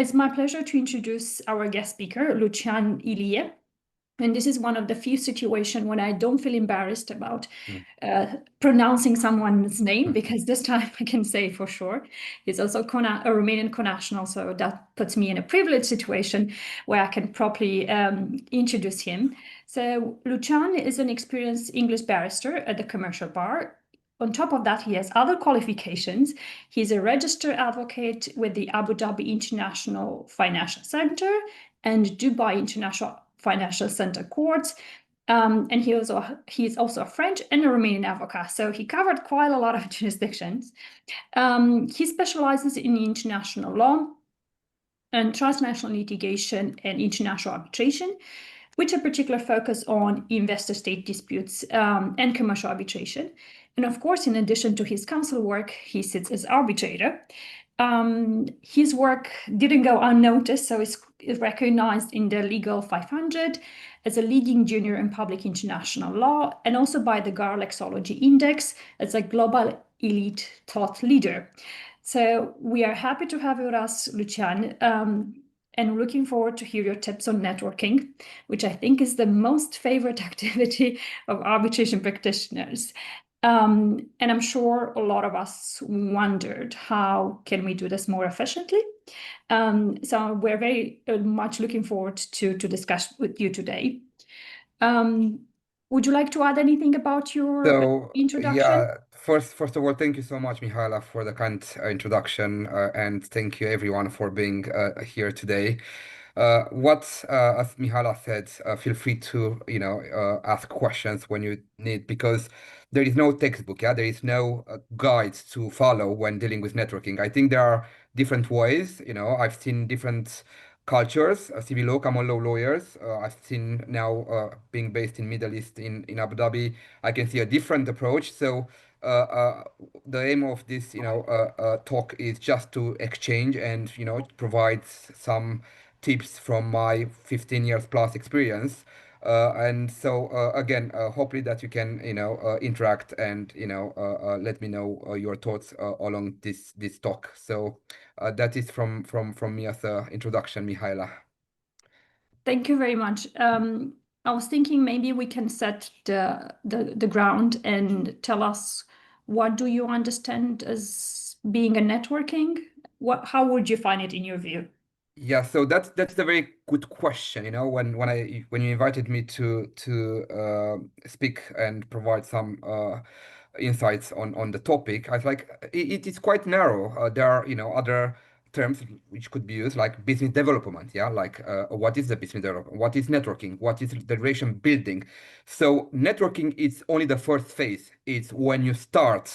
It's my pleasure to introduce our guest speaker, Lucian Ilie. And this is one of the few situations when I don't feel embarrassed about pronouncing someone's name, because this time I can say for sure. He's also a Romanian connational, so that puts me in a privileged situation where I can properly introduce him. So Lucian is an experienced English barrister at the commercial bar. On top of that, he has other qualifications. He's a registered advocate with the Abu Dhabi International Financial Center and Dubai International Financial Center courts. And he's also a French and a Romanian advocate. So he covered quite a lot of jurisdictions. He specializes in international law and transnational litigation and international arbitration, with a particular focus on investor-state disputes and commercial arbitration. And of course, in addition to his counsel work, he sits as arbitrator. His work didn't go unnoticed, so it's recognized in the Legal 500 as a leading junior in public international law, and also by the Garlexology Index as a global elite thought leader. So we are happy to have with us Lucian, and looking forward to hear your tips on networking, which I think is the most favorite activity of arbitration practitioners. And I'm sure a lot of us wondered, how can we do this more efficiently? So we're very much looking forward to discuss with you today. Would you like to add anything about your introduction? Yeah, first of all, thank you so much, Mihaela, for the kind introduction, and thank you everyone for being here today. As Mihaela said, feel free to, ask questions when you need, because there is no textbook, yeah, there is no guide to follow when dealing with networking. I think there are different ways, I've seen different cultures, civil law, common law lawyers. I've seen now, being based in Middle East in Abu Dhabi, I can see a different approach. So the aim of this, talk is just to exchange and, provide some tips from my 15 years plus experience. And so again, hopefully that you can, interact and, let me know your thoughts along this talk. So that is from me as an introduction, Mihaela. Thank you very much. I was thinking maybe we can set the ground and tell us, what do you understand as being a networking? How would you find it in your view? Yeah, so that's a very good question. When you invited me to speak and provide some insights on the topic, I was like, it is quite narrow. There are, other terms which could be used, like business development. Yeah, like what is the business development? What is networking? What is the relation building? So networking is only the first phase. It's when you start,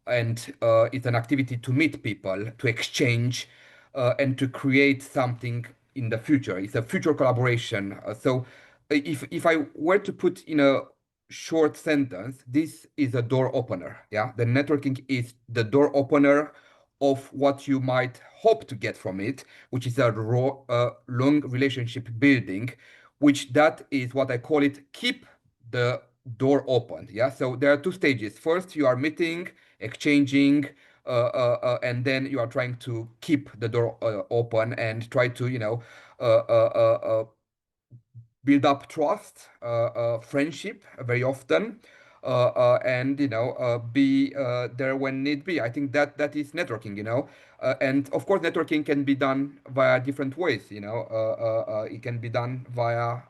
and it's an activity to meet people, to exchange, and to create something in the future. It's a future collaboration. So if I were to put in a short sentence, this is a door opener. Yeah, the networking is the door opener of what you might hope to get from it, which is a long relationship building, which that is what I call it, keep the door open. Yeah, so there are two stages. First, you are meeting, exchanging, and then you are trying to keep the door open and try to, build up trust, friendship very often, and be there when need be. I think that is networking, and of course networking can be done via different ways. It can be done via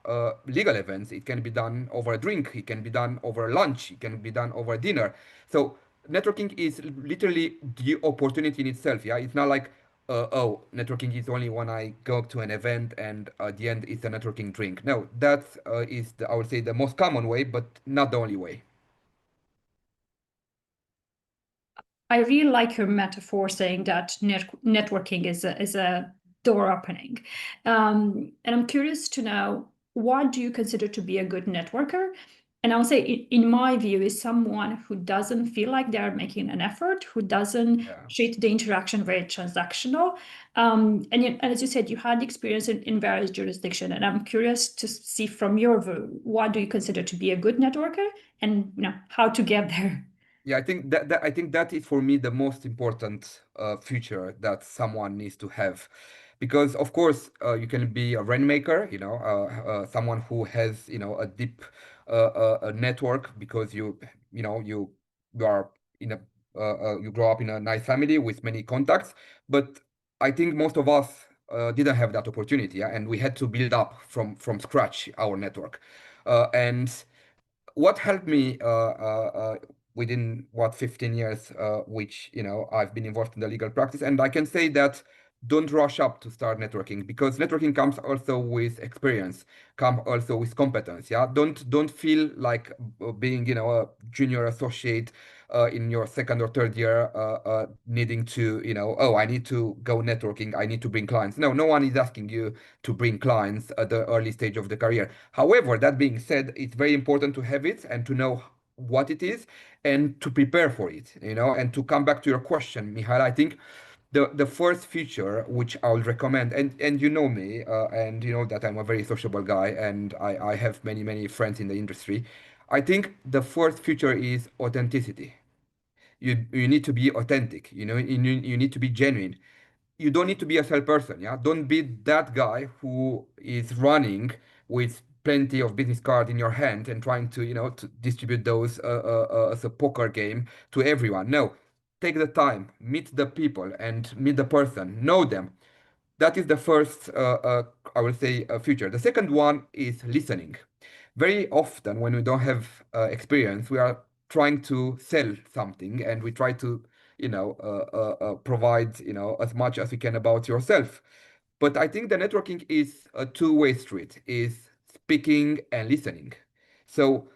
legal events. It can be done over a drink. It can be done over lunch. It can be done over dinner. So networking is literally the opportunity in itself. Yeah, it's not like oh, networking is only when I go to an event and at the end it's a networking drink. No, that is, I would say, the most common way, but not the only way. I really like your metaphor saying that networking is a door opening. And I'm curious to know, what do you consider to be a good networker? And I'll say, in my view, is someone who doesn't feel like they're making an effort, who doesn't treat the interaction very transactional. And as you said, you had experience in various jurisdictions, and I'm curious to see from your view, what do you consider to be a good networker, and how to get there? Yeah, I think that is for me the most important feature that someone needs to have. because of course you can be a rainmaker, someone who has, a deep a network because you are in a you grow up in a nice family with many contacts. But I think most of us didn't have that opportunity, yeah? And we had to build up from scratch our network. And what helped me within what 15 years, which I've been involved in the legal practice, and I can say that don't rush up to start networking, because networking comes also with experience, come also with competence. Yeah, don't feel like being a junior associate in your second or third year, needing to, oh, I need to go networking, I need to bring clients. No, no one is asking you to bring clients at the early stage of the career. However, that being said, it's very important to have it and to know what it is and to prepare for it, and to come back to your question, Mihaela, I think the first feature which I would recommend, and you know me, and you know that I'm a very sociable guy, and I have many friends in the industry. I think the first feature is authenticity. You need to be authentic, you need to be genuine. You don't need to be a salesperson, yeah? Don't be that guy who is running with plenty of business cards in your hand and trying to, to distribute those as a poker game to everyone. No, take the time, meet the people and meet the person, know them. That is the first, I will say, feature. The second one is listening. Very often, when we don't have experience, we are trying to sell something, and we try to, provide, as much as we can about yourself. But I think the networking is a two-way street, is speaking and listening. So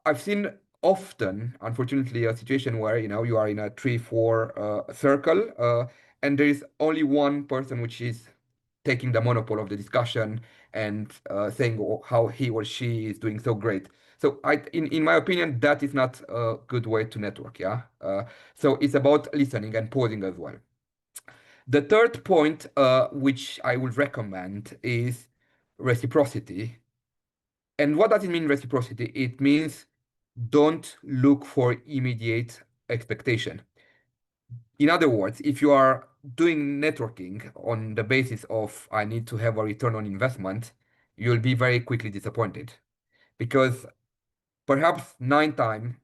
I've seen often, unfortunately, a situation where you are in a 3-4 circle, and there is only one person which is taking the monopoly of the discussion and saying how he or she is doing so great. So in my opinion, that is not a good way to network. Yeah. So it's about listening and pausing as well. The third point, which I would recommend, is reciprocity. And what does it mean, reciprocity? It means don't look for immediate expectation. In other words, if you are doing networking on the basis of I need to have a return on investment, you'll be very quickly disappointed, because perhaps 9 times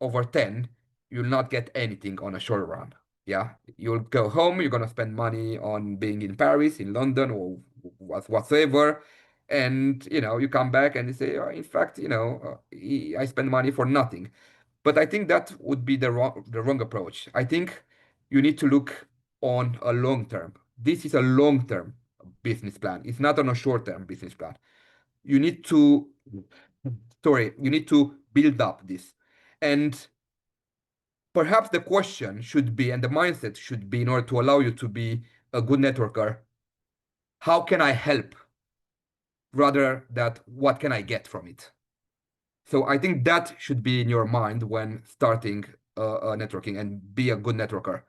over 10, you'll not get anything on a short run. Yeah, you'll go home, you're gonna spend money on being in Paris, in London, or whatsoever, and you come back and you say, oh, in fact, I spend money for nothing. But I think that would be the wrong approach. I think you need to look on a long term. This is a long term business plan. It's not on a short term business plan. You need to, sorry, you need to build up this. And perhaps the question should be, and the mindset should be, in order to allow you to be a good networker, how can I help, rather that what can I get from it? So I think that should be in your mind when starting networking and be a good networker.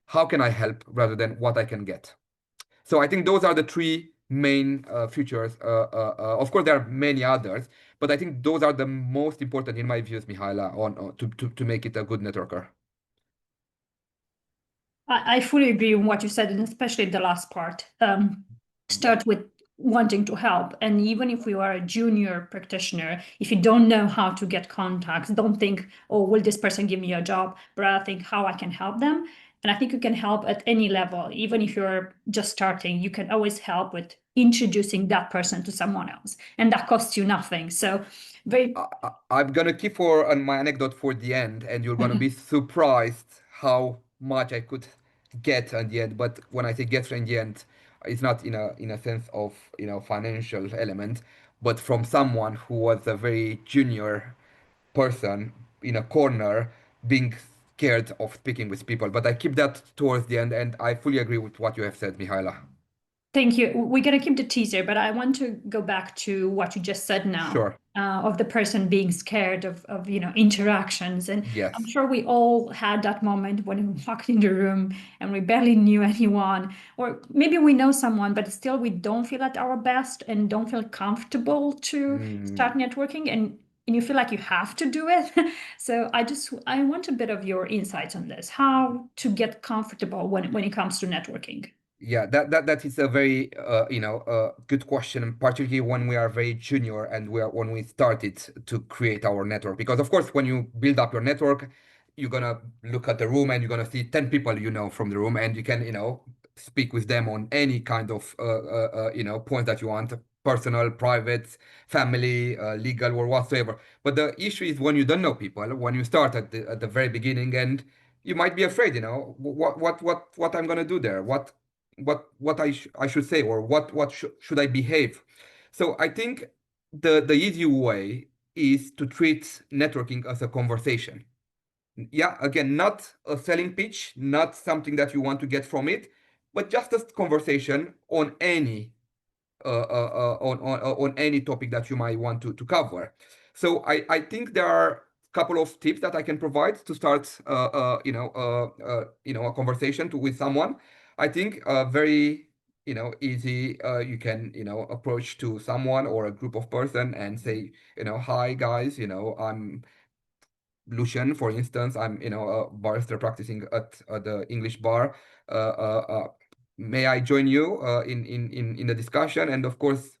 How can I help, rather than what I can get? So I think those are the three main features. Of course, there are many others, but I think those are the most important in my views, Mihaela, to make it a good networker. I fully agree on what you said, and especially the last part. Start with wanting to help. And even if you are a junior practitioner, if you don't know how to get contacts, don't think, oh, will this person give me a job? But I think how I can help them. And I think you can help at any level. Even if you're just starting, you can always help with introducing that person to someone else. And that costs you nothing. So very I'm gonna keep for my anecdote for the end, and you're gonna be surprised how much I could get at the end. But when I say get in the end, it's not in a sense of financial element, but from someone who was a very junior person in a corner, being scared of speaking with people. But I keep that towards the end, and I fully agree with what you have said, Mihaela. Thank you. We're going to keep the teaser, but I want to go back to what you just said now, Sure. of the person being scared of interactions. And I'm Yes. sure we all had that moment when we walked in the room and we barely knew anyone, or maybe we know someone, but still we don't feel at our best and don't feel comfortable to Mm. start networking, and you feel like you have to do it. So I want a bit of your insights on this, how to get comfortable when it comes to networking. Yeah, that is a very good question, and particularly when we are very junior and when we started to create our network. Because of course, when you build up your network, you're gonna look at the room and you're gonna see 10 people you know from the room, and you can speak with them on any kind of points that you want, personal, private, family, legal, or whatsoever. But the issue is when you don't know people, when you start at the very beginning, and you might be afraid, what I'm gonna do there, what I should say, or what should I behave. So I think the easy way is to treat networking as a conversation. Yeah, again, not a selling pitch, not something that you want to get from it, but just a conversation on any on any topic that you might want to cover. So I think there are a couple of tips that I can provide to start a conversation with someone. I think very easy, you can approach to someone or a group of person and say, hi guys, I'm Lucian, for instance. I'm a barrister practicing at the English bar. May I join you in the discussion? And of course,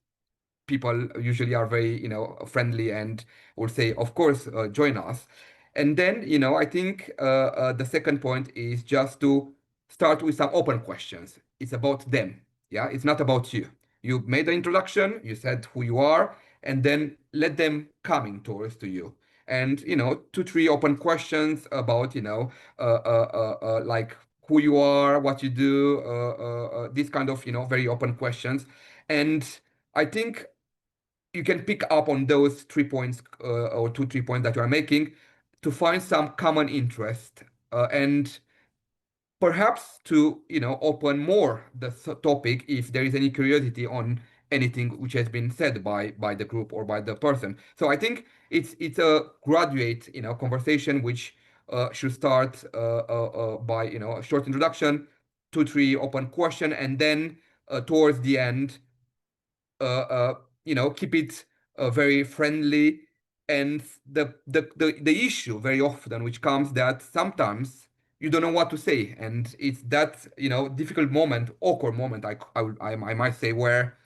people usually are very friendly and will say, of course, join us. And then I think the second point is just to start with some open questions. It's about them. Yeah, it's not about you. You made the introduction, you said who you are, and then let them coming towards to you. And two three open questions about like who you are, what you do, this kind of very open questions. And I think you can pick up on those 3 points, or 2 3 points that you are making, to find some common interest, and perhaps to open more the topic if there is any curiosity on anything which has been said by the group or by the person. So I think it's a graduate conversation which should start by a short introduction, 2 3 open question, and then towards the end, keep it very friendly. And the issue very often which comes, that sometimes you don't know what to say, and it's that difficult moment, awkward moment, I might say, where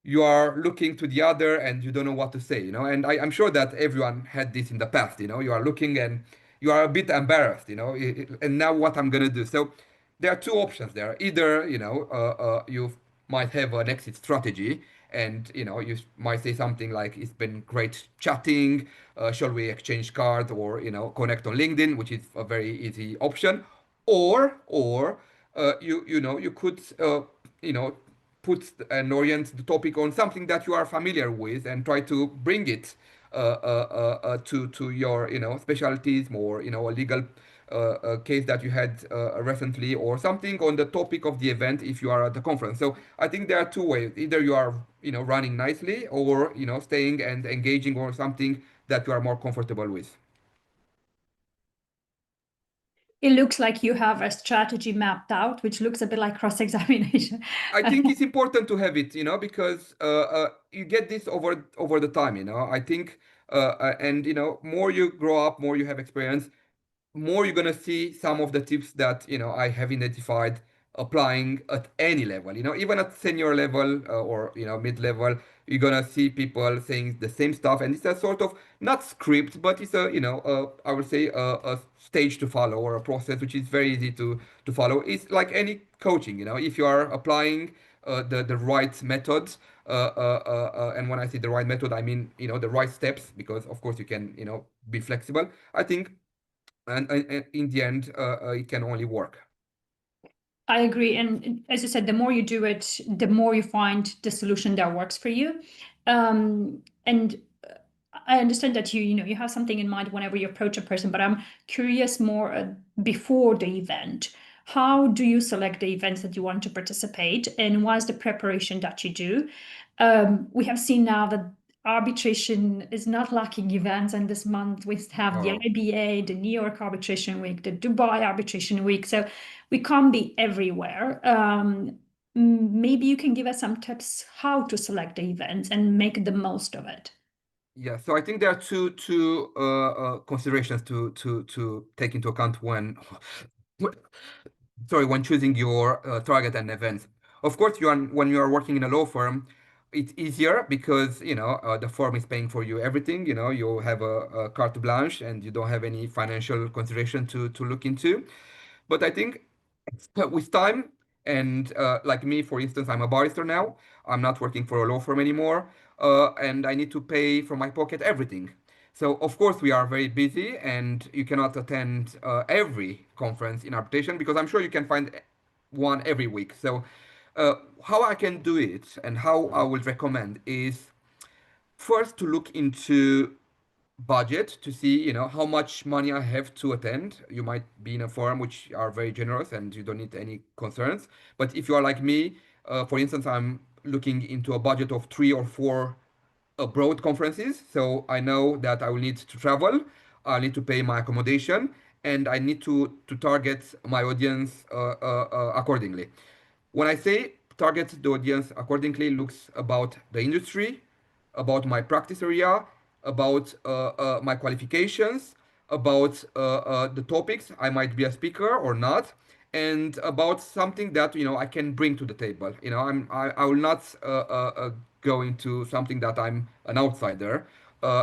you are looking to the other and you don't know what to say, and I'm sure that everyone had this in the past. You are looking and you are a bit embarrassed, and now what I'm gonna do. So there are two options there. Either you might have an exit strategy, and you might say something like, it's been great chatting, shall we exchange cards, or connect on LinkedIn, which is a very easy option. Or you could put and orient the topic on something that you are familiar with, and try to bring it to your specialties, more a legal case that you had recently, or something on the topic of the event if you are at the conference. So I think there are two ways: either you are running nicely, or staying and engaging, or something that you are more comfortable with. It looks like you have a strategy mapped out, which looks a bit like cross-examination. I think it's important to have it, because you get this over the time. I think, and more you grow up, more you have experience, more you're gonna see some of the tips that I have identified applying at any level. Even at senior level, or mid level, you're gonna see people saying the same stuff, and it's a sort of not script, but it's a I would say a stage to follow, or a process which is very easy to follow. It's like any coaching. If you are applying the right methods, and when I say the right method, I mean the right steps, because of course you can be flexible. I think, and in the end, it can only work. I agree. And as you said, the more you do it, the more you find the solution that works for you. And I understand that you have something in mind whenever you approach a person, but I'm curious more before the event. How do you select the events that you want to participate, and what is the preparation that you do? We have seen now that arbitration is not lacking events, and this month we have the Oh, IBA, the New York Arbitration Week, the Dubai Arbitration Week. So we can't be everywhere. Maybe you can give us some tips how to select the events and make the most of it. yeah. So I think there are two considerations to take into account when sorry, when choosing your target and events. Of course, when you are working in a law firm, it's easier because the firm is paying for you everything. You have a carte blanche and you don't have any financial consideration to look into. But I think with time, and like me, for instance, I'm a barrister now. I'm not working for a law firm anymore, and I need to pay from my pocket everything. So of course we are very busy, and you cannot attend every conference in arbitration because I'm sure you can find one every week. So how I can do it and how I would recommend is first to look into budget to see how much money I have to attend. You might be in a firm which are very generous and you don't need any concerns. But if you are like me, for instance, I'm looking into a budget of 3 or 4 abroad conferences. So I know that I will need to travel, I need to pay my accommodation, and I need to target my audience accordingly. When I say target the audience accordingly, looks about the industry, about my practice area, about my qualifications, about the topics. I might be a speaker or not, and about something that I can bring to the table. I will not go into something that I'm an outsider.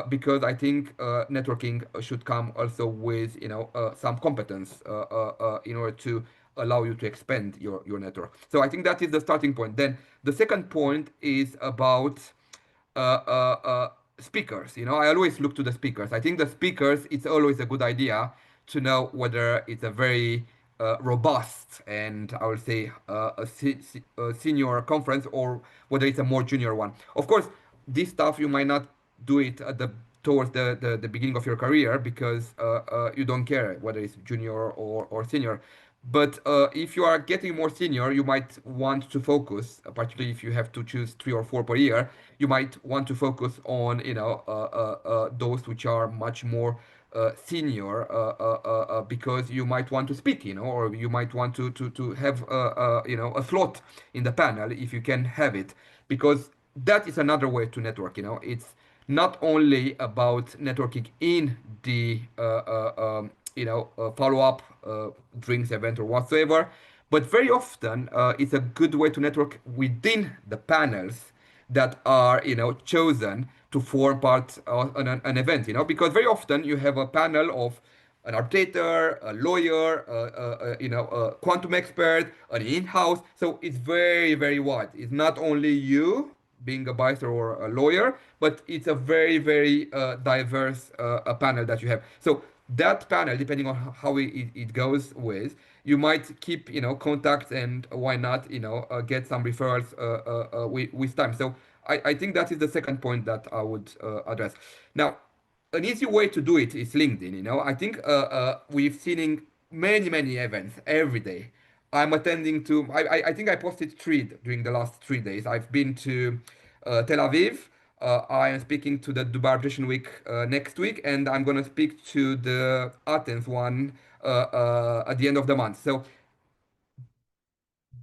Because I think networking should come also with some competence in order to allow you to expand your network. So I think that is the starting point. Then the second point is about speakers. I always look to the speakers. I think the speakers, it's always a good idea to know whether it's a very robust and I would say a senior conference or whether it's a more junior one. Of course, this stuff you might not do it at the towards the beginning of your career because you don't care whether it's junior or senior. But if you are getting more senior, you might want to focus, particularly if you have to choose 3 or 4 per year, you might want to focus on those which are much more senior because you might want to speak, or you might want to have a slot in the panel if you can have it, because that is another way to network. It's not only about networking in the follow-up drinks event or whatsoever, but very often it's a good way to network within the panels that are chosen to form part of an event, because very often you have a panel of an arbitrator, a lawyer, a quantum expert, an in-house. So it's very, very wide. It's not only you being a barrister or a lawyer, but it's a very, very diverse a panel that you have. So that panel, depending on how it goes with, you might keep, contact, and why not, get some referrals with time. So I think that is the second point that I would address. Now, an easy way to do it is LinkedIn. I think we've seen in many many events every day. I'm attending to. I think I posted 3 during the last 3 days. I've been to Tel Aviv. I am speaking to the Dubai Arbitration Week next week, and I'm gonna speak to the Athens one at the end of the month. So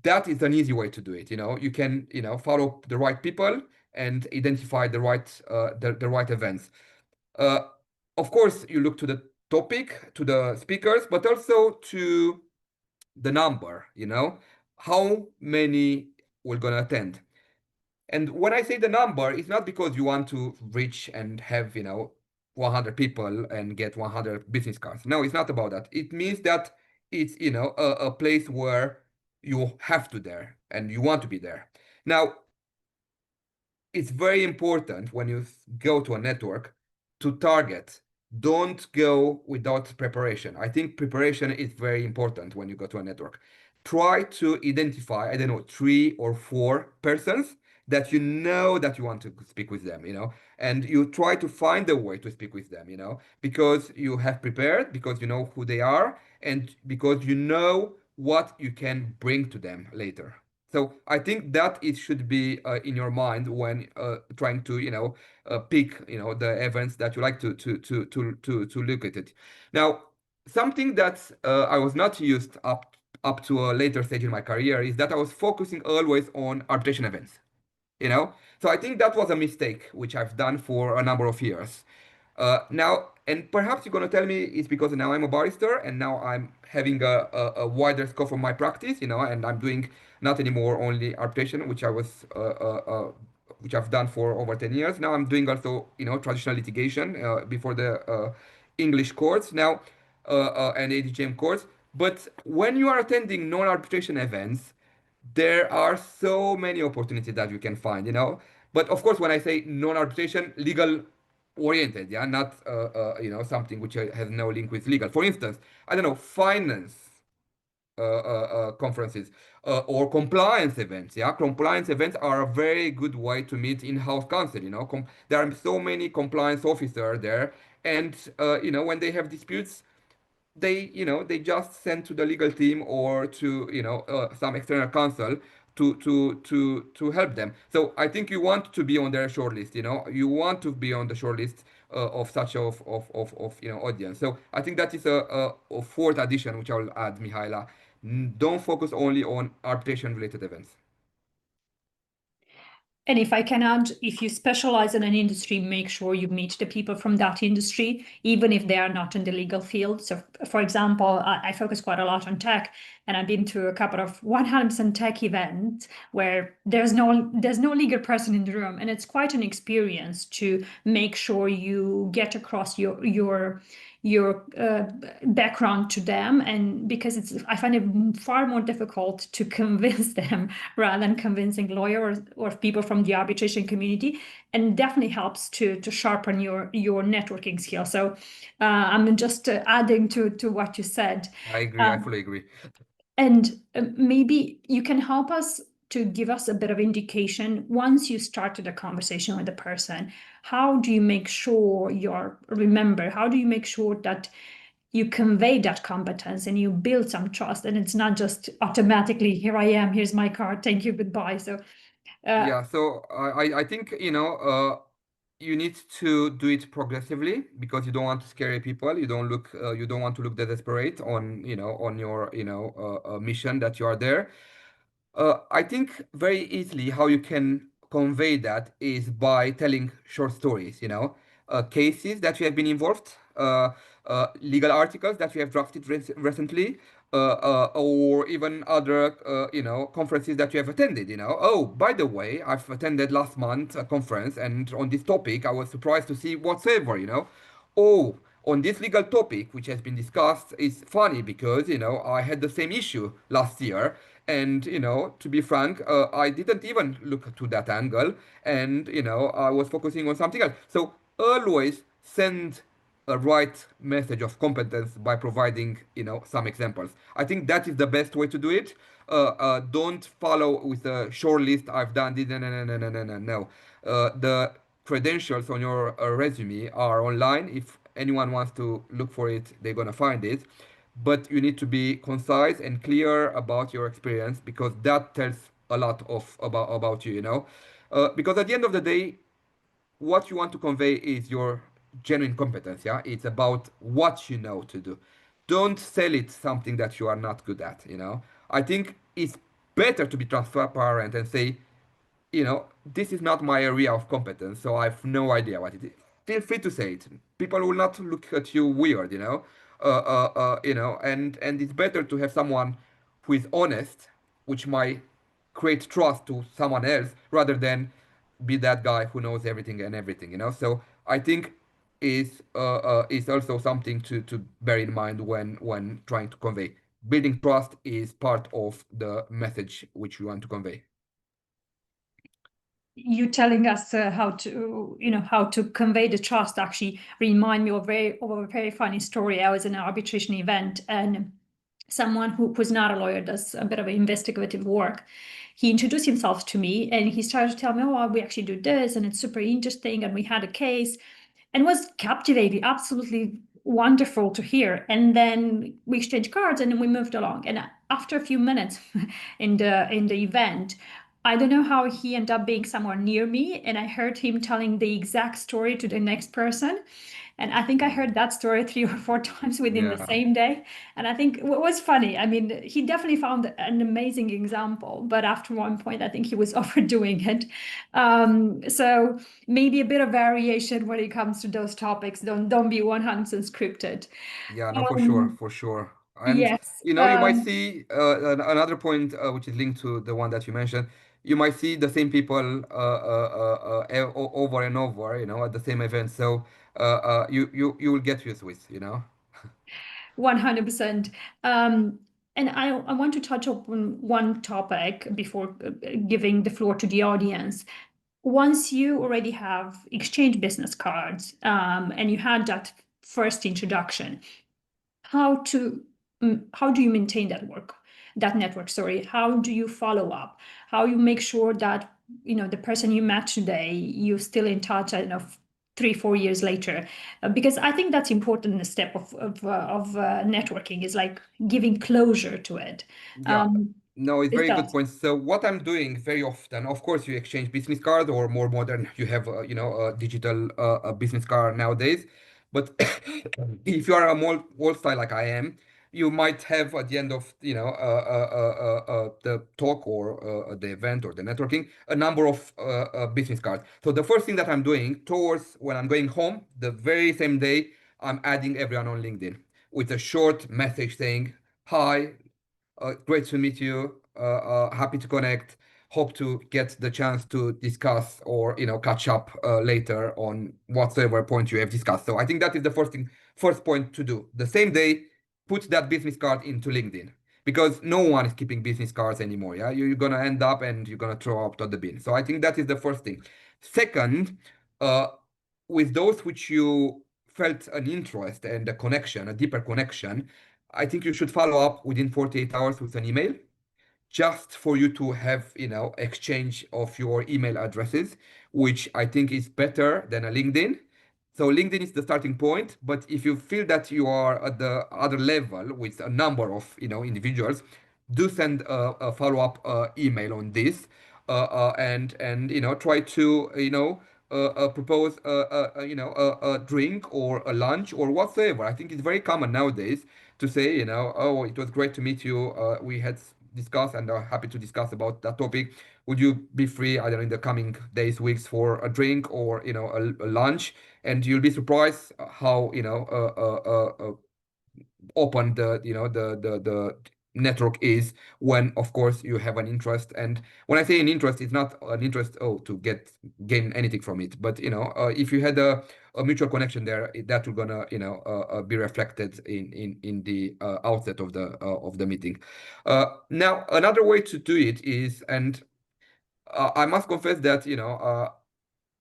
that is an easy way to do it. You can follow the right people and identify the right events. uh, of course, you look to the topic, to the speakers, but also to the number, how many we're going to attend. And when I say the number, it's not because you want to reach and have, 100 people and get 100 business cards. No, it's not about that. It means that it's, a place where you have to there and you want to be there. Now, it's very important when you go to a network to target. Don't go without preparation. I think preparation is very important when you go to a network. Try to identify, I don't know, 3 or 4 persons that that you want to speak with them, and you try to find a way to speak with them, because you have prepared, because you know who they are, and because you know what you can bring to them later. So I think that it should be in your mind when trying to pick the events that you like to look at it. Now, something that I was not used up to a later stage in my career is that I was focusing always on arbitration events. So I think that was a mistake which I've done for a number of years. Now, and perhaps you're gonna tell me it's because now I'm a barrister and now I'm having a wider scope of my practice, and I'm doing not anymore only arbitration, which I've done for over 10 years. Now I'm doing also, traditional litigation before the English courts now and ADGM courts. But when you are attending non-arbitration events, there are so many opportunities that you can find. But of course, when I say non-arbitration, legal oriented, yeah, not something which has no link with legal. For instance, I don't know, finance conferences or compliance events. Yeah, compliance events are a very good way to meet in-house counsel. There are so many compliance officers there, and when they have disputes, they just send to the legal team or to some external counsel to help them. So I think you want to be on their shortlist. You want to be on the shortlist of such of audience. So I think that is a fourth addition which I will add, Mihaela. Don't focus only on arbitration related events. And if I can add, if you specialize in an industry, make sure you meet the people from that industry, even if they are not in the legal field. So, for example, I focus quite a lot on tech, and I've been to a couple of 100% tech events where there's no legal person in the room, and it's quite an experience to make sure you get across your background to them, and because I find it far more difficult to convince them rather than convincing lawyers or people from the arbitration community, and definitely helps to sharpen your networking skills. So I'm just adding to what you said. I agree. I Um, fully agree. and maybe you can help us to give us a bit of indication once you started a conversation with a person. How do you make sure how do you make sure that you convey that competence and you build some trust, and it's not just automatically, here I am, here's my card, thank you, goodbye. So uh, Yeah, so I think you need to do it progressively because you don't want to scare people. You don't want to look desperate on your mission that you are there. I think very easily how you can convey that is by telling short stories, cases that you have been involved, legal articles that you have drafted recently, or even other, conferences that you have attended. Oh, by the way, I've attended last month a conference, and on this topic, I was surprised to see whatsoever. Oh, on this legal topic, which has been discussed, is funny because, I had the same issue last year. And, to be frank, I didn't even look to that angle. And, I was focusing on something else. So always send a right message of competence by providing, some examples. I think that is the best way to do it. Don't follow with a short list. I've done this. No, no, no, no, no, no, no. No. The credentials on your resume are online. If anyone wants to look for it, they're gonna find it. But you need to be concise and clear about your experience because that tells a lot about you. Because at the end of the day, what you want to convey is your genuine competence. Yeah, it's about what you know to do. Don't sell it something that you are not good at. I think it's better to be transparent and say, this is not my area of competence, so I have no idea what it is. Feel free to say it. People will not look at you weird. And it's better to have someone who is honest, which might create trust to someone else, rather than be that guy who knows everything and everything. So I think is also something to bear in mind when trying to convey. Building trust is part of the message which you want to convey. you telling us how to convey the trust actually remind me of a very funny story. I was in an arbitration event, and someone who's not a lawyer, does a bit of investigative work. He introduced himself to me and he started to tell me, oh, we actually do this and it's super interesting, and we had a case, and was captivating, absolutely wonderful to hear. And then we exchanged cards and then we moved along. And after a few minutes in the event, I don't know how he ended up being somewhere near me, and I heard him telling the exact story to the next person. And I think I Mm. heard that story 3 or 4 times within the Yeah, same day. And I think what was funny, I mean, he definitely found an amazing example, but after one point, I think he was overdoing it. So maybe a bit of variation when it comes to those topics. Don't be 100% scripted. yeah, no, for sure, Um, for sure. And yes. you might see another point which is linked to the one that you mentioned. You might see the same people over and over, at the same event. So you will get used with. 100%. And I want to touch upon one topic before giving the floor to the audience. Once you already have exchanged business cards, and you had that first introduction, how to how do you maintain that network, sorry? How do you follow up? How you make sure that the person you met today, you're still in touch, I don't know, 3 4 years later? Because I think that's important step of networking, is like giving closure to it. Yeah, um no, it's is very that good point. So what I'm doing very often, of course, you exchange business card, or more modern, you have a digital a business card nowadays. But if you are a more old style like I am, you might have at the end of the talk, or the event, or the networking, a number of business cards. So the first thing that I'm doing towards when I'm going home, the very same day, I'm adding everyone on LinkedIn with a short message saying, "Hi, great to meet you. Happy to connect. Hope to get the chance to discuss, or catch up later on whatsoever point you have discussed." So I think that is the first point to do. The same day, put that business card into LinkedIn, because no one is keeping business cards anymore. Yeah, you're gonna end up and you're gonna throw up to the bin. So I think that is the first thing. Second, uh, with those which you felt an interest and a connection, a deeper connection, I think you should follow up within 48 hours with an email, just for you to have, exchange of your email addresses, which I think is better than a LinkedIn. So LinkedIn is the starting point, but if you feel that you are at the other level with a number of, individuals, do send a follow-up email on this, and try to, propose a drink or a lunch or whatsoever. I think it's very common nowadays to say, "Oh, it was great to meet you. We had discussed and are happy to discuss about that topic. Would you be free, I don't know, in the coming days, weeks, for a drink, or a lunch?" And you'll be surprised how open the network is, when of course you have an interest. And when I say an interest, it's not an interest, to gain anything from it, but if you had a mutual connection there, that will gonna be reflected in the outset of the meeting. Now another way to do it is, and I must confess that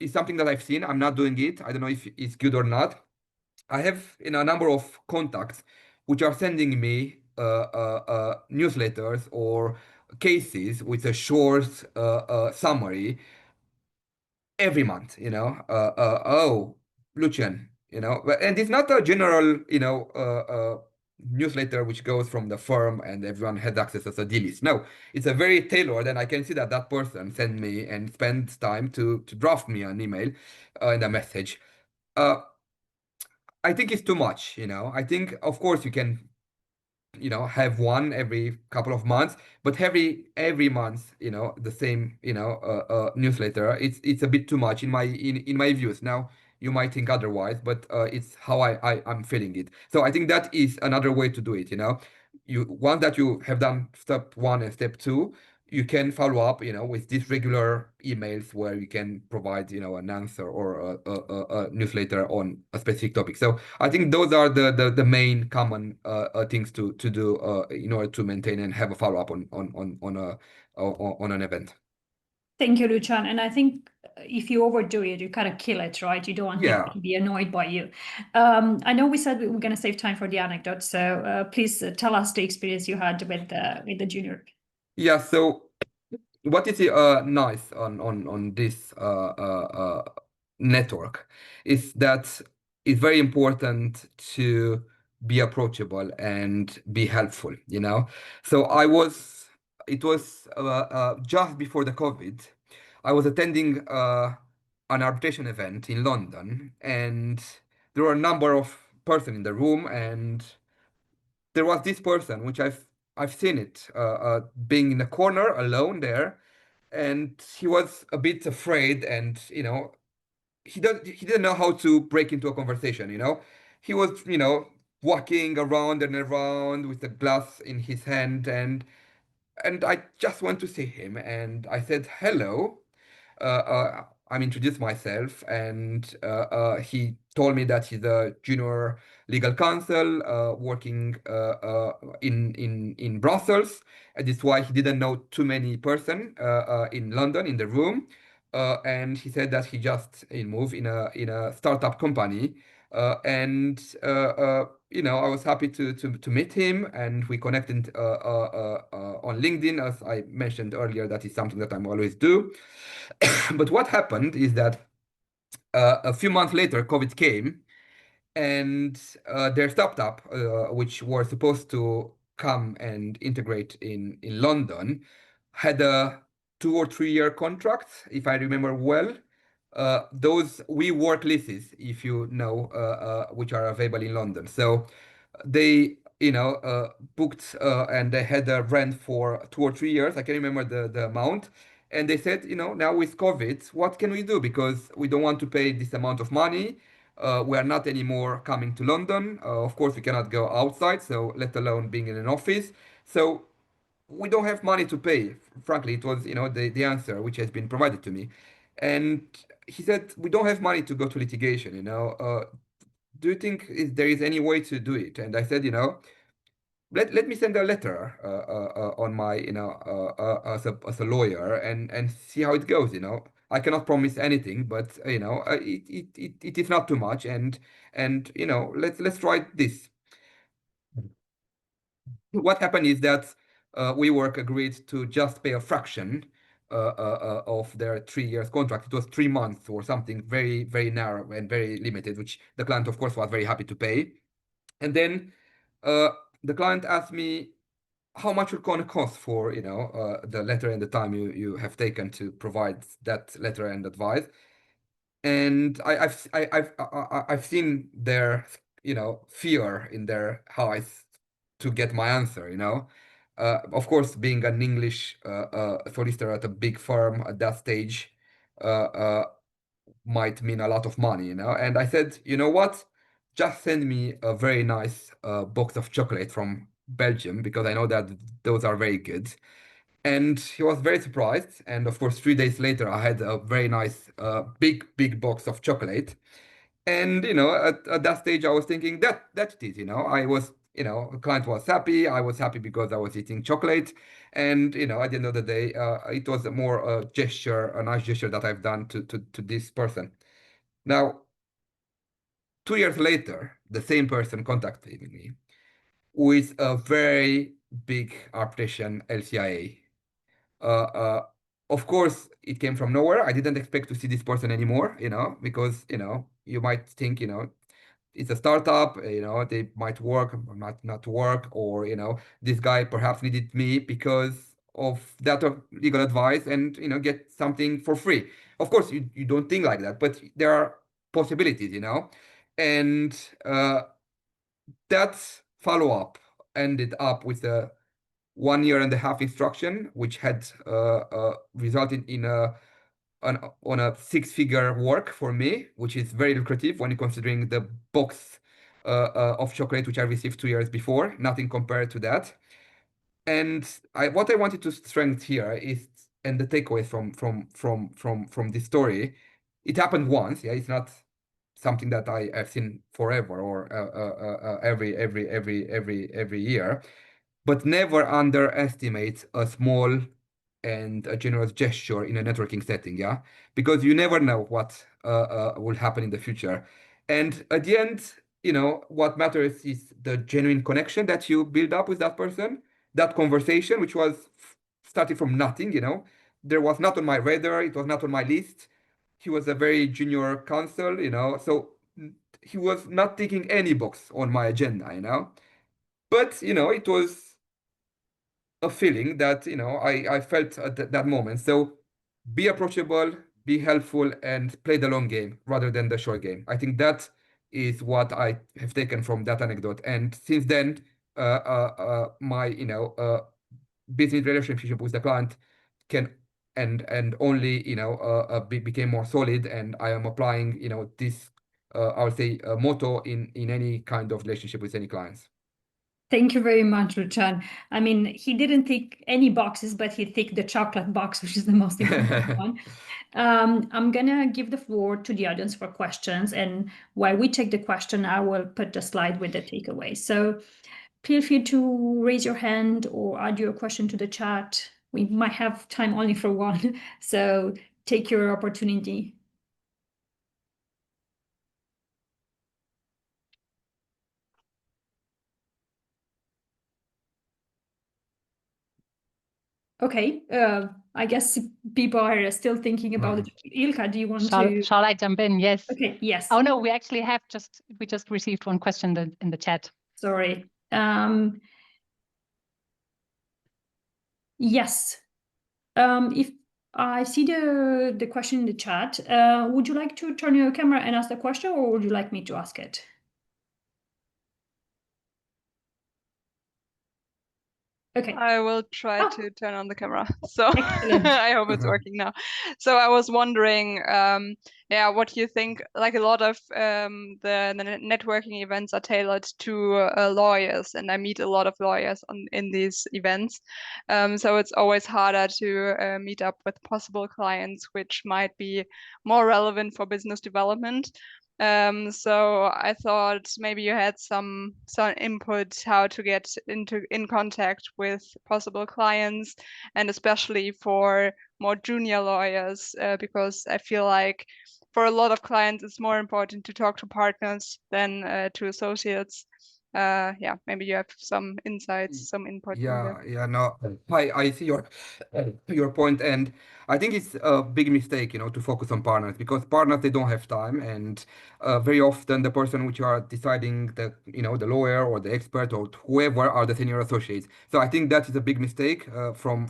it's something that I've seen. I'm not doing it. I don't know if it's good or not. I have a number of contacts which are sending me newsletters or cases with a short summary every month. Oh, Lucian, and it's not a general, newsletter which goes from the firm and everyone has access as a deal list. No, it's a very tailored, and I can see that that person sent me and spent time to draft me an email and a message. Uh, I think it's too much. I think, of course, you can have one every couple of months, but every month, the same, newsletter, it's a bit too much in my views. Now you might think otherwise, but it's how I'm feeling it. So I think that is another way to do it. You once that you have done step one and step two, you can follow up, with these regular emails where you can provide, an answer, or a newsletter on a specific topic. So I think those are the main common things to do in order to maintain and have a follow up on an event. Thank you, Lucian. And I think if you overdo it, you kind of kill it, right? You don't want people Yeah, to be annoyed by you. I know we said we were going to save time for the anecdote, so please tell us the experience you had with the junior. yeah. So what is nice on this network is that it's very important to be approachable and be helpful. So I was it was just before the COVID. I was attending an arbitration event in London, and there were a number of person in the room, and there was this person, which I've seen it being in a corner alone there, and he was a bit afraid, and he didn't know how to break into a conversation. He was walking around and around with a glass in his hand, and I just went to see him, and I said hello. I'm introduced myself, and he told me that he's a junior legal counsel working in Brussels, and that's why he didn't know too many person in London in the room. And he said that he just moved in a startup company, and I was happy to meet him, and we connected on LinkedIn, as I mentioned earlier. That is something that I'm always do. But what happened is that a few months later, COVID came, and their startup, which were supposed to come and integrate in London, had a 2 or 3 year contract, if I remember well. Those we work leases, if you know, which are available in London. So they, booked and they had a rent for 2 or 3 years. I can't remember the amount. And they said, now with COVID, what can we do? Because we don't want to pay this amount of money. We are not anymore coming to London. Of course, we cannot go outside, so let alone being in an office. So we don't have money to pay. Frankly, it was, the answer which has been provided to me. And he said, we don't have money to go to litigation. Do you think there is any way to do it? And I said, let me send a letter on my, as a lawyer, and see how it goes. I cannot promise anything, but it is not too much, and let's try this. What happened is that WeWork agreed to just pay a fraction of their 3 years contract. It was 3 months or something, very, very narrow and very limited, which the client, of course, was very happy to pay. And then uh, the client asked me how much it's gonna cost for the letter and the time you have taken to provide that letter and advice. And I've seen their fear in their eyes to get my answer. Of course, being an English solicitor at a big firm at that stage uh, uh, might mean a lot of money. And I said, you know what? Just send me a very nice box of chocolate from Belgium, because I know that those are very good. And he was very surprised. And of course, 3 days later, I had a very nice, big, big box of chocolate. And at that stage, I was thinking that's it. I was, the client was happy. I was happy because I was eating chocolate. And at the end of the day, it was a more gesture, a nice gesture that I've done to this person. Now, 2 years later, the same person contacted me with a very big arbitration LCIA. Uh, uh, of course, it came from nowhere. I didn't expect to see this person anymore, because, you might think, it's a startup, they might work, might not work, or, this guy perhaps needed me because of that of legal advice and, get something for free. Of course, you don't think like that, but there are possibilities. And that follow-up ended up with a 1 year and a half instruction, which had resulted in on a six-figure work for me, which is very lucrative when you're considering the box of chocolate which I received 2 years before. Nothing compared to that. And what I wanted to strengthen here is, and the takeaway from this story, it happened once. Yeah, it's not something that I have seen forever or every year. But never underestimate a small and a generous gesture in a networking setting, yeah? Because you never know what will happen in the future. And at the end, what matters is the genuine connection that you build up with that person, that conversation, which was started from nothing. There was not on my radar, it was not on my list. He was a very junior counsel, so he was not ticking any box on my agenda. But, it was a feeling that, I felt at that moment. So be approachable, be helpful, and play the long game rather than the short game. I think that is what I have taken from that anecdote. And since then, my, business relationship with the client can and only, became more solid. And I am applying, this, I would say, motto in any kind of relationship with any clients. Thank you very much, Lucian. I mean, he didn't tick any boxes, but he ticked the chocolate box, which is the most important one. I'm gonna give the floor to the audience for questions, and while we take the question, I will put the slide with the takeaway. So feel free to raise your hand or add your question to the chat. We might have time only for one, so take your opportunity. Okay, I guess people are still thinking about it. Ilka, do you want to? Shall I jump in? Yes. Okay, yes. Oh no, we actually have we just received one question in the chat. Sorry. Yes. If I see the question in the chat, would you like to turn your camera and ask the question, or would you like me to ask it? Okay. I will try to turn on the camera. So Excellent. I hope it's working now. So I was wondering, what you think, like a lot of the networking events are tailored to lawyers, and I meet a lot of lawyers in these events. So it's always harder to meet up with possible clients, which might be more relevant for business development. So I thought maybe you had some input how to get in contact with possible clients, and especially for more junior lawyers, because I feel like for a lot of clients it's more important to talk to partners than to associates. Maybe you have some insights, some input in there. No, I see your point, and I think it's a big mistake, to focus on partners, because partners, they don't have time, and very often the person which you are deciding, the lawyer or the expert or whoever are the senior associates. So I think that is a big mistake from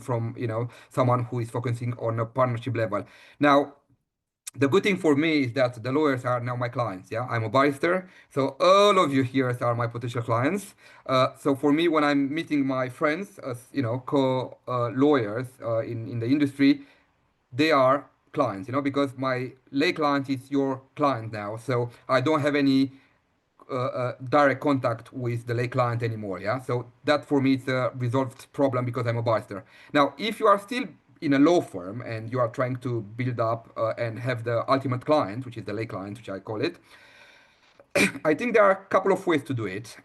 someone who is focusing on a partnership level. Now, the good thing for me is that the lawyers are now my clients. Yeah, I'm a barrister, so all of you here are my potential clients. So for me, when I'm meeting my friends, as co lawyers in the industry, they are clients. Because my lay client is your client now, so I don't have any direct contact with the lay client anymore. Yeah, so that for me is a resolved problem because I'm a barrister. Now, if you are still in a law firm and you are trying to build up and have the ultimate client, which is the lay client, which I call it, I think there are a couple of ways to do it.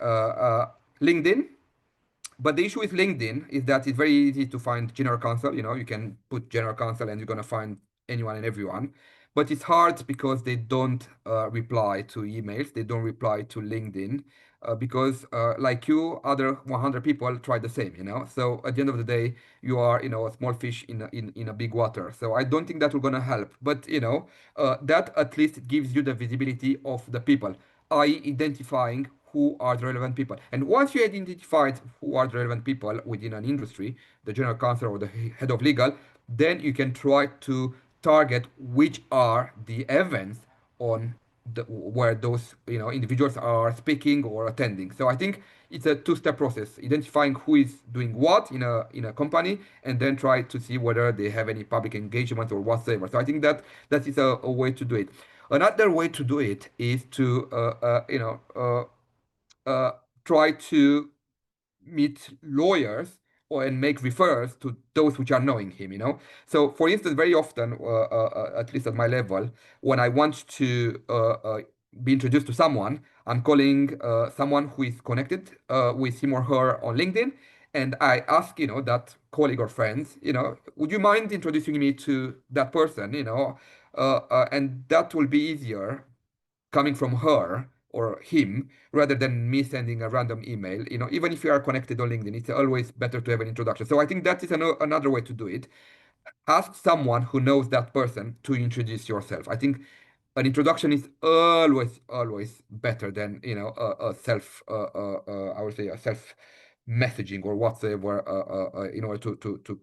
LinkedIn, but the issue with LinkedIn is that it's very easy to find general counsel. You can put general counsel and you're gonna find anyone and everyone. But it's hard because they don't reply to emails. They don't reply to LinkedIn because, like you, other 100 people try the same. So at the end of the day, you are, a small fish in a big water. So I don't think that will gonna help. But that at least gives you the visibility of the people, i.e., identifying who are the relevant people. And once you identified who are the relevant people within an industry, the general counsel or the head of legal, then you can try to target which are the events on where those individuals are speaking or attending. So I think it's a two-step process: identifying who is doing what in a company, and then try to see whether they have any public engagement or whatsoever. So I think that is a way to do it. Another way to do it is to try to meet lawyers and make referrals to those which are knowing him. So for instance, very often, at least at my level, when I want to be introduced to someone, I'm calling someone who is connected with him or her on LinkedIn, and I ask, that colleague or friends, would you mind introducing me to that person? And that will be easier coming from her or him rather than me sending a random email. Even if you are connected on LinkedIn, it's always better to have an introduction. So I think that is another way to do it. Ask someone who knows that person to introduce yourself. I think an introduction is always better than a self I would say a self messaging or whatsoever in order to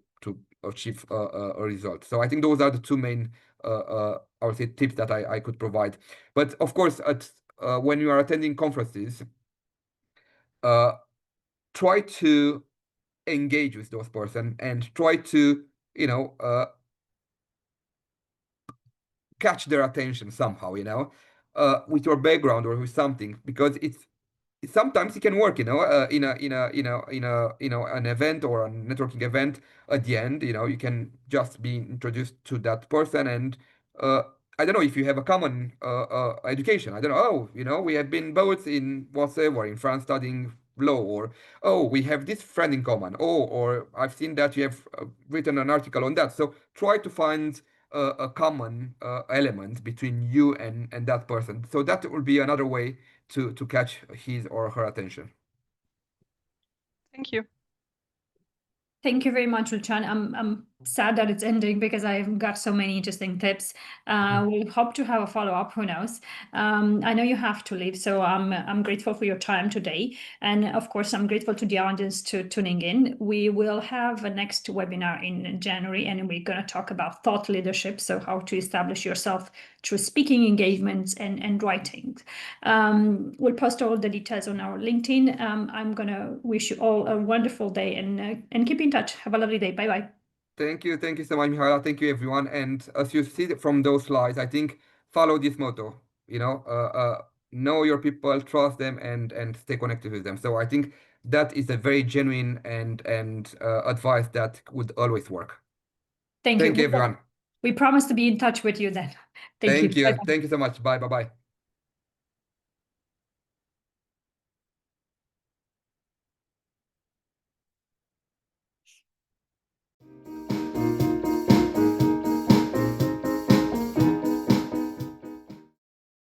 achieve a result. So I think those are the two main I would say tips that I could provide. But of course, when you are attending conferences, try to engage with those person and try to catch their attention somehow, with your background or with something, because sometimes it can work, in an event or a networking event. At the end, you can just be introduced to that person, and I don't know if you have a common education. I don't know. Oh, we have been both in whatsoever in France studying law, or oh, we have this friend in common. Oh, or I've seen that you have written an article on that. So try to find a common element between you and that person. So that will be another way to catch his or her attention. Thank you. Thank you very much, Lucian. I'm sad that it's ending because I've got so many interesting tips. We hope to have a follow-up, who knows. I know you have to leave, so I'm grateful for your time today. And of course, I'm grateful to the audience to tuning in. We will have a next webinar in January, and we're going to talk about thought leadership, so how to establish yourself through speaking engagements and writing. We'll post all the details on our LinkedIn. I'm going to wish you all a wonderful day and keep in touch. Have a lovely day. Bye-bye. Thank you so much, Mihaela. Thank you, everyone. And as you see from those slides, I think follow this motto. Know your people, trust them, and stay connected with them. So I think that is a very genuine and advice that would always work. Thank Thank you. you, everyone. We promise to be in touch with you then. Thank you. Bye-bye. Thank you so much. Bye.